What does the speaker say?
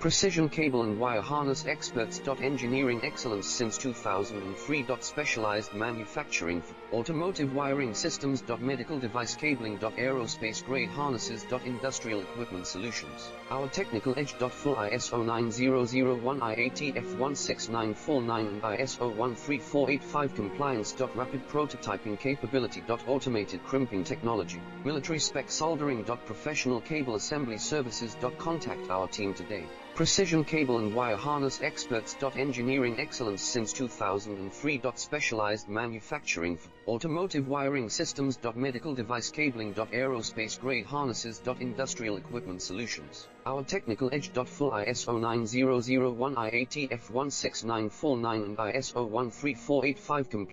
Precision cable and wire harness experts. Engineering excellence since 2003. Specialized manufacturing for automotive wiring systems. Medical device cabling. Aerospace grade harnesses. Industrial equipment solutions. Our technical edge. Full ISO 9001 IATF 16949 and ISO 13485 compliance. Rapid prototyping capability. Automated crimping technology. Military spec soldering. Professional cable assembly services. Contact our team today. Precision cable and wire harness experts. Engineering excellence since 2003. Specialized manufacturing for automotive wiring systems. Medical device cabling. Aerospace grade harnesses. Industrial equipment solutions. Our technical edge. Full ISO 9001 IATF 16949 and ISO 13485 compliance.